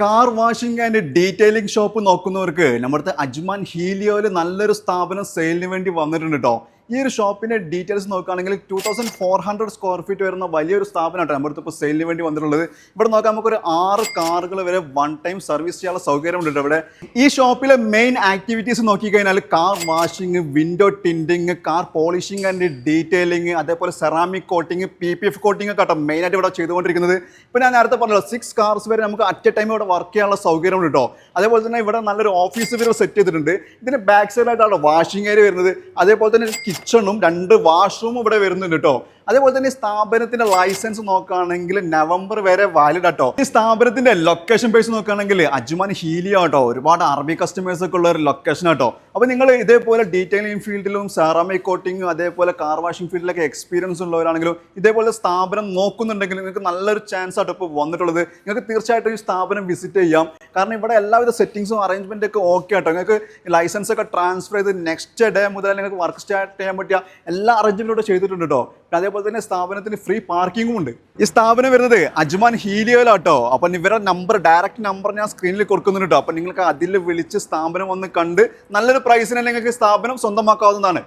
Car washing and detailing shop നോക്കുന്നവർക്ക് നമ്മുടെ Ajman ഹീലിയോയിൽ നല്ലൊരു സ്ഥാപനം സെയിലിന് വേണ്ടി വന്നിട്ടുണ്ട് കേട്ടോ. ഈ ഒരു ഷോപ്പിന്റെ ഡീറ്റെയിൽസ് നോക്കുകയാണെങ്കിൽ 2400 സ്ക്വയർ ഫീറ്റ് വരുന്ന വലിയൊരു സ്ഥാപനമായിട്ട് നമ്മുടെ അടുത്ത് ഇപ്പോൾ സെയിലിന് വേണ്ടി വന്നിട്ടുള്ളത്. ഇവിടെ നോക്കാം, നമുക്കൊരു 6 കാറുകൾ വരെ വൺ ടൈം സർവീസ് ചെയ്യാനുള്ള സൗകര്യമുണ്ട് ഇവിടെ. ഈ ഷോപ്പിലെ മെയിൻ ആക്ടിവിറ്റീസ് നോക്കിക്കഴിഞ്ഞാൽ car washing, window tinting, car polishing and detailing, അതേപോലെ സെറാമിക് കോട്ടിങ്, PPF കോട്ടിംഗ് ഒക്കെ കേട്ടോ മെയിനായിട്ട് ഇവിടെ ചെയ്തുകൊണ്ടിരിക്കുന്നത്. ഇപ്പോൾ ഞാൻ നേരത്തെ പറഞ്ഞല്ലോ 6 കാർസ് വരെ നമുക്ക് അറ്റ് എ ടൈം ഇവിടെ വർക്ക് ചെയ്യാനുള്ള സൗകര്യമുണ്ട് കേട്ടോ. അതേപോലെ തന്നെ ഇവിടെ നല്ലൊരു ഓഫീസ് ഇവർ സെറ്റ് ചെയ്തിട്ടുണ്ട്. ഇതിന് ബാക്ക് സൈഡായിട്ടാണ് വാഷിംഗ് ഏരിയ വരുന്നത്. അതേപോലെ തന്നെ കിച്ചണും 2 വാഷ്റൂമും ഇവിടെ വരുന്നുണ്ട് കേട്ടോ. അതേപോലെ തന്നെ ഈ സ്ഥാപനത്തിന്റെ ലൈസൻസ് നോക്കുകയാണെങ്കിൽ നവംബർ വരെ വാലിഡ് ആട്ടോ. ഈ സ്ഥാപനത്തിന്റെ ലൊക്കേഷൻ ബേസ് നോക്കുകയാണെങ്കിൽ അജ്മാൻ ഹീലിയോ ആട്ടോ. ഒരുപാട് അറബി കസ്റ്റമേഴ്സ് ഒക്കെ ഉള്ള ഒരു ലൊക്കേഷൻ ആട്ടോ. അപ്പോൾ നിങ്ങൾ ഇതേപോലെ ഡീറ്റെയിലിംഗ് ഫീൽഡിലും സെറാമിക് കോട്ടിങ്ങും അതേപോലെ കാർ വാഷിംഗ് ഫീൽഡിലൊക്കെ എക്സ്പീരിയൻസ് ഉള്ളവരാണെങ്കിലും ഇതേപോലെ സ്ഥാപനം നോക്കുന്നുണ്ടെങ്കിൽ നിങ്ങൾക്ക് നല്ലൊരു ചാൻസ് ആട്ടോ ഇപ്പോൾ വന്നിട്ടുള്ളത്. നിങ്ങൾക്ക് തീർച്ചയായിട്ടും ഈ സ്ഥാപനം വിസിറ്റ് ചെയ്യാം. കാരണം ഇവിടെ എല്ലാവിധ സെറ്റിംഗ്സും അറേഞ്ച്മെന്റ് ഒക്കെ ഓക്കെ ആട്ടോ. നിങ്ങൾക്ക് ലൈസൻസ് ഒക്കെ ട്രാൻസ്ഫർ ചെയ്ത് നെക്സ്റ്റ് ഡേ മുതൽ നിങ്ങൾക്ക് വർക്ക് സ്റ്റാർട്ട് ചെയ്യാൻ പറ്റിയ എല്ലാ അറേഞ്ച്മെന്റും ചെയ്തിട്ടുണ്ട് കേട്ടോ. അതേപോലെ തന്നെ സ്ഥാപനത്തിന് ഫ്രീ പാർക്കിങ്ങും ഉണ്ട്. ഈ സ്ഥാപനം വരുന്നത് അജ്മാൻ ഹീലിയോയിലാട്ടോ. അപ്പം ഇവരുടെ നമ്പർ, ഡയറക്റ്റ് നമ്പർ ഞാൻ സ്ക്രീനിൽ കൊടുക്കുന്നുണ്ട് കേട്ടോ. അപ്പം നിങ്ങൾക്ക് അതിൽ വിളിച്ച് സ്ഥാപനം ഒന്ന് കണ്ട് നല്ലൊരു പ്രൈസിന് നിങ്ങൾക്ക് സ്ഥാപനം സ്വന്തമാക്കാവുന്നതാണ്.